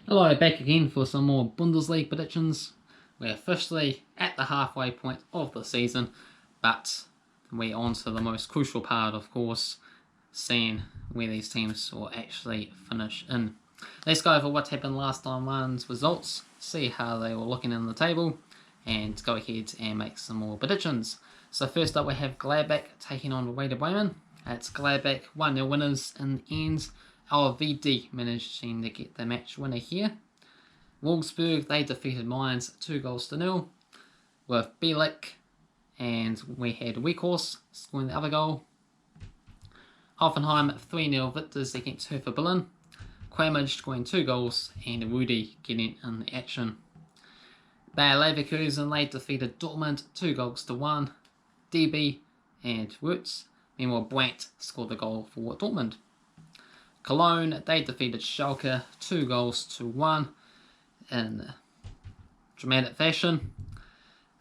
Hello, back again for some more Bundesliga predictions. We're officially at the halfway point of the season, but we're on to the most crucial part, of course, seeing where these teams will actually finish in. Let's go over what happened last time round's results, see how they were looking in the table, and go ahead and make some more predictions. So first up we have Gladbach taking on Werder Bremen. It's Gladbach 1-0 winners in the end. VD managing to get the match winner here. Wolfsburg, they defeated Mainz 2-0 with Bielik, and we had Weghorst scoring the other goal. Hoffenheim 3-0 victors against Hertha Berlin. Quamage scoring 2 goals and Rudy getting in the action. Bayer Leverkusen, they defeated Dortmund 2-1. DB and Wirtz. Meanwhile, Brandt scored the goal for Dortmund. Cologne, they defeated Schalke 2-1 in dramatic fashion.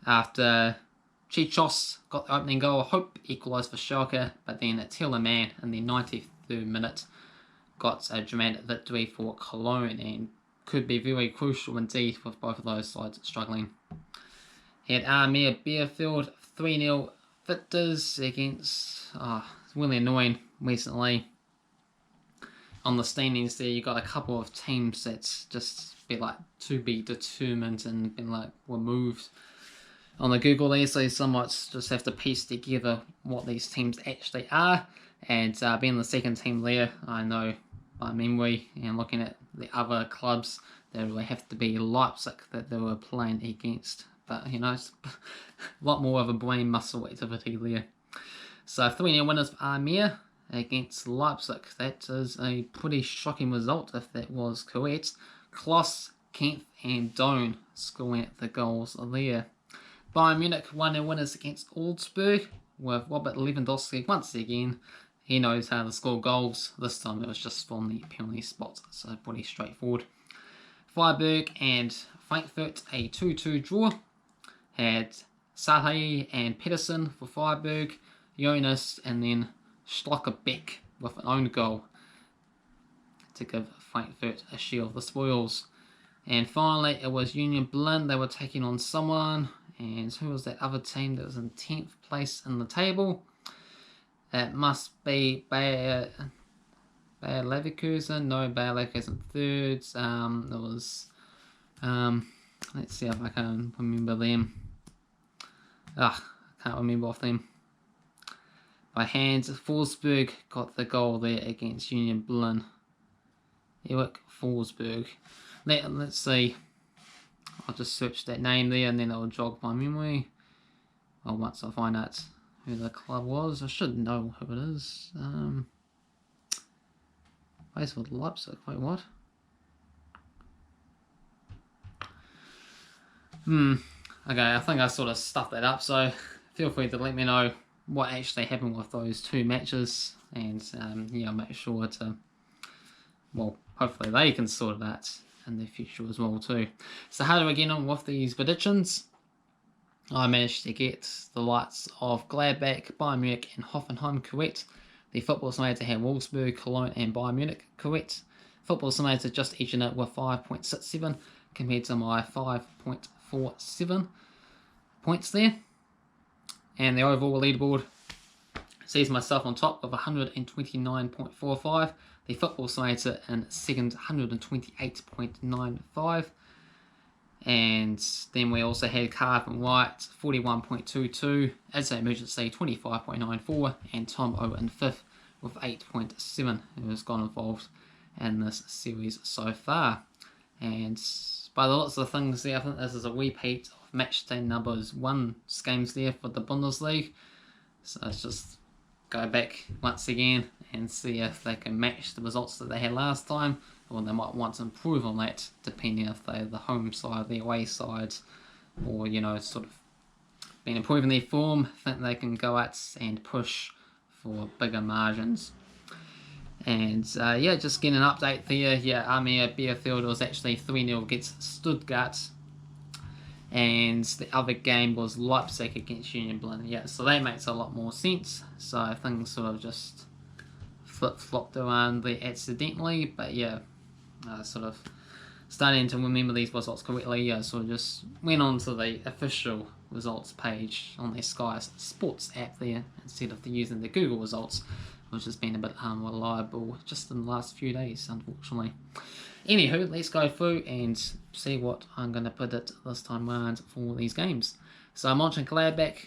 After Chichos got the opening goal, Hope equalised for Schalke, but then Tielemans in the 93rd minute got a dramatic victory for Cologne and could be very crucial indeed with both of those sides struggling. He had Armir Bielefeld 3-0 victors against, it's really annoying recently. On the standings there, you got a couple of teams that's just been like to be determined and been like removed on the Google there, so you somewhat just have to piece together what these teams actually are. And being the second team there, I know by memory and looking at the other clubs, there would have to be Leipzig that they were playing against. But you know, it's a lot more of a brain muscle activity there. So 3-0 winners for Armir against Leipzig. That is a pretty shocking result if that was correct. Kloss, Kempf and Doan scoring the goals there. Bayern Munich 1-0 winners against Augsburg with Robert Lewandowski once again. He knows how to score goals. This time it was just from the penalty spot, so pretty straightforward. Freiburg and Frankfurt, a 2-2 draw. Had Sahi and Pedersen for Freiburg, Jonas and then Schlotterbeck with an own goal to give Frankfurt a share of the spoils. And finally, it was Union Berlin. They were taking on someone. And who was that other team that was in 10th place in the table? It must be Bayer Leverkusen. No, Bayer Leverkusen third. It was, let's see if I can remember them. I can't remember off them. By hand, Wolfsburg got the goal there against Union Berlin. Eric Wolfsburg. Let's see. I'll just search that name there and then it'll jog my memory. Well, once I find out who the club was, I should know who it is. Plays with Leipzig. Wait, what? Okay, I think I sort of stuffed that up, so feel free to let me know what actually happened with those two matches, and make sure to, well, hopefully they can sort it out in the future as well too. So how do I get on with these predictions? I managed to get the likes of Gladbach, Bayern Munich and Hoffenheim correct. The Football Simulator had Wolfsburg, Cologne and Bayern Munich correct. Football Simulator just edging it with 5.67 compared to my 5.47 points there. And the overall leaderboard sees myself on top of 129.45. The Football Simulator in second, 128.95. And then we also had Cavan Wright, 41.22. As an emergency, 25.94. And Tom O in fifth with 8.7, who has got involved in this series so far. And by the lots of things there, I think this is a repeat of Matchday numbers 1 games there for the Bundesliga. So let's just go back once again and see if they can match the results that they had last time, or they might want to improve on that depending if they're the home side, the away side, or sort of been improving their form. I think they can go out and push for bigger margins. And just getting an update there. Armir Bielefeld was actually 3-0 against Stuttgart. And the other game was Leipzig against Union Berlin. So that makes a lot more sense. So things sort of just flip-flopped around there accidentally. But sort of starting to remember these results correctly, so I just went on to the official results page on their Sky Sports app there instead of using the Google results, which has been a bit unreliable just in the last few days, unfortunately. Anywho, let's go through and see what I'm going to predict this time round for these games. So Monchengladbach,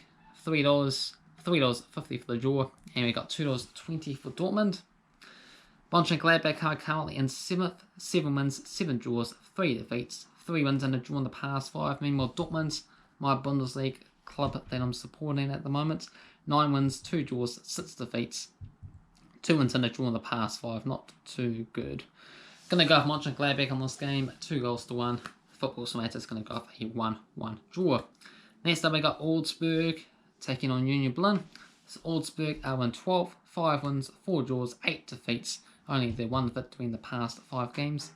$3, $3.50 for the draw, and we got $2.20 for Dortmund. Monchengladbach are currently in 7th, 7 wins, 7 draws, 3 defeats, 3 wins and a draw in the past 5. Meanwhile, Dortmund, my Bundesliga club that I'm supporting at the moment, 9 wins, 2 draws, 6 defeats, 2 wins and a draw in the past 5. Not too good. Going to go with Monchengladbach on this game, 2-1. Football Simulator is going to go with a 1-1 draw. Next up, we got Augsburg taking on Union Berlin. So Augsburg are in 12th, 5 wins, 4 draws, 8 defeats. Only their 1 victory in the past 5 games.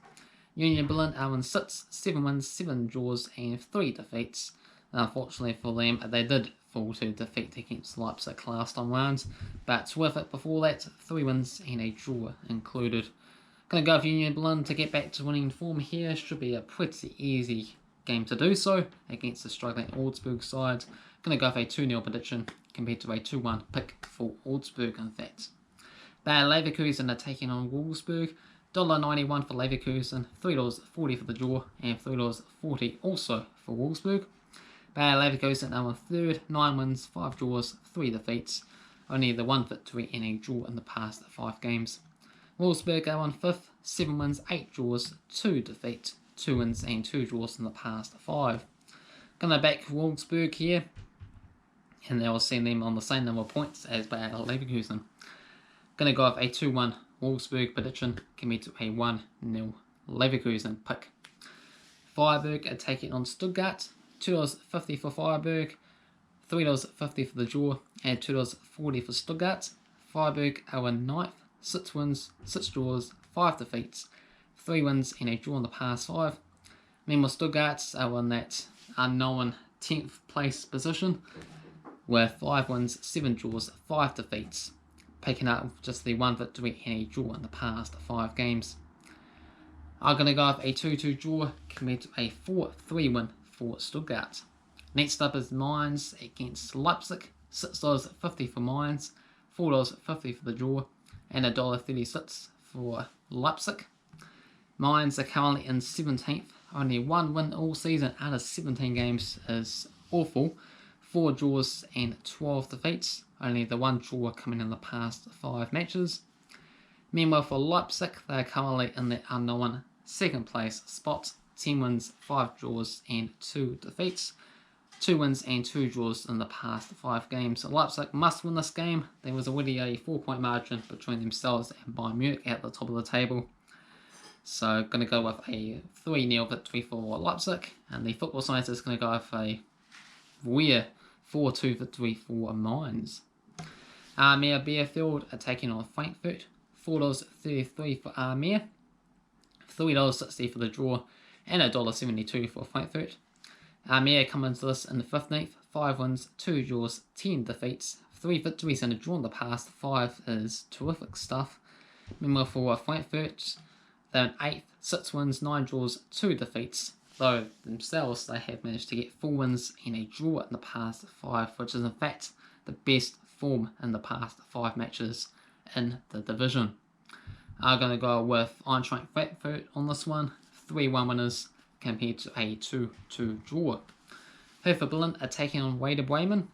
Union Berlin are in 6th, 7 wins, 7 draws, and 3 defeats. Unfortunately for them, they did fall to defeat against Leipzig last time round, but with it before that, 3 wins and a draw included. Going to go with Union Berlin to get back to winning form here. Should be a pretty easy game to do so against the struggling Augsburg side. Going to go with a 2-0 prediction compared to a 2-1 pick for Augsburg, in fact. Bayer Leverkusen are taking on Wolfsburg. $1.91 for Leverkusen, $3.40 for the draw, and $3.40 also for Wolfsburg. Bayer Leverkusen are in 3rd, 9 wins, 5 draws, 3 defeats. Only the 1 victory and a draw in the past 5 games. Wolfsburg are in 5th, 7 wins, 8 draws, 2 defeats, 2 wins and 2 draws in the past 5. Gonna back Wolfsburg here, and they'll see them on the same number of points as Bayer Leverkusen. Gonna go with a 2-1 Wolfsburg prediction compared to a 1-0 Leverkusen pick. Freiburg are taking on Stuttgart. $2.50 for Freiburg, $3.50 for the draw, and $2.40 for Stuttgart. Freiburg are in 9th, 6 wins, 6 draws, 5 defeats, 3 wins and a draw in the past 5. Meanwhile, Stuttgart are in that unknown 10th place position with 5 wins, 7 draws, 5 defeats, picking up just the 1 victory and a draw in the past 5 games. I'm going to go with a 2-2 draw compared to a 4-3 win for Stuttgart. Next up is Mainz against Leipzig. $6.50 for Mainz, $4.50 for the draw, and $1.36 for Leipzig. Mainz are currently in 17th, only 1 win all season out of 17 games is awful. 4 draws and 12 defeats, only the 1 draw coming in the past 5 matches. Meanwhile for Leipzig, they are currently in the unknown 2nd place spot, 10 wins, 5 draws and 2 defeats. 2 wins and 2 draws in the past 5 games. So Leipzig must win this game. There was already a 4-point margin between themselves and Bayern Munich at the top of the table. So going to go with a 3-0 victory for Leipzig. And the Football Science is going to go with a weird 4-2 victory for Mainz. Arminia Bielefeld are taking on Frankfurt. $4.33 for Arminia, $3.60 for the draw, and $1.72 for Frankfurt. Arminia come into this in the 15th, 5 wins, 2 draws, 10 defeats, 3 victories and a draw in the past 5 is terrific stuff. Meanwhile for Frankfurt, they're in 8th, 6 wins, 9 draws, 2 defeats, though themselves they have managed to get 4 wins and a draw in the past 5, which is in fact the best form in the past 5 matches in the division. I'm going to go with Eintracht Frankfurt on this one, 3-1 winners compared to a 2-2 draw. Hertha Berlin are taking on Werder Bremen.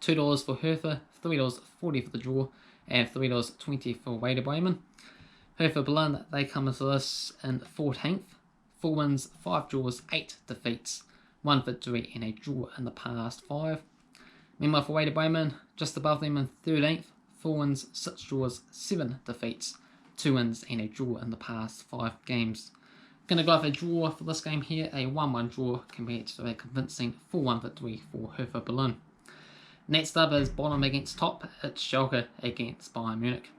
$2 for Hertha, $3.40 for the draw, and $3.20 for Werder Bremen. Hertha Berlin, they come into this in 14th, 4 wins, 5 draws, 8 defeats, 1 victory and a draw in the past 5. Meanwhile for Werder Bremen, just above them in 13th, 4 wins, 6 draws, 7 defeats, 2 wins and a draw in the past 5 games. Going to go with a draw for this game here, a 1-1 draw compared to a convincing 4-1 victory for Hertha Berlin. Next up is bottom against top, it's Schalke against Bayern Munich.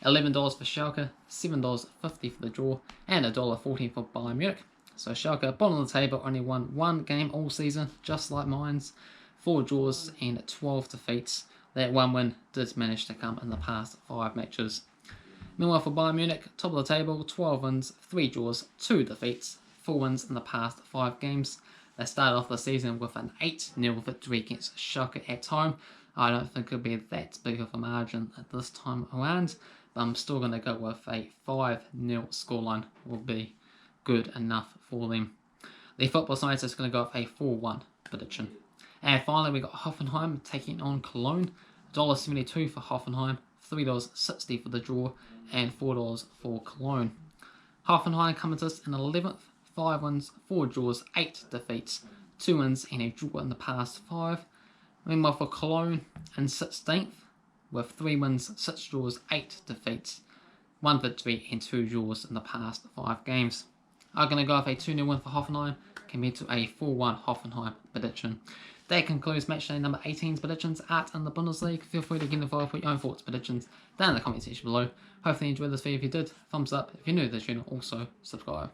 $11 for Schalke, $7.50 for the draw, and $1.14 for Bayern Munich. So Schalke, bottom of the table, only won 1 game all season, just like Mainz. 4 draws and 12 defeats. That 1 win did manage to come in the past 5 matches. Meanwhile for Bayern Munich, top of the table, 12 wins, 3 draws, 2 defeats, 4 wins in the past 5 games. They started off the season with an 8-0 victory against Schalke at home. I don't think it'll be that big of a margin at this time around, but I'm still going to go with a 5-0 scoreline will be good enough for them. The football science is going to go with a 4-1 prediction. And finally, we got Hoffenheim taking on Cologne. $1.72 for Hoffenheim, $3.60 for the draw, and $4 for Cologne. Hoffenheim coming to us in 11th, 5 wins, 4 draws, 8 defeats, 2 wins and a draw in the past 5. Meanwhile for Cologne in 16th, with 3 wins, 6 draws, 8 defeats, 1 victory and 2 draws in the past 5 games. I'm going to go with a 2-0 win for Hoffenheim compared to a 4-1 Hoffenheim prediction. That concludes matchday number 18's predictions at in the Bundesliga. Feel free to get involved with your own thoughts, predictions down in the comment section below. Hopefully you enjoyed this video. If you did, thumbs up. If you're new to the channel, also subscribe.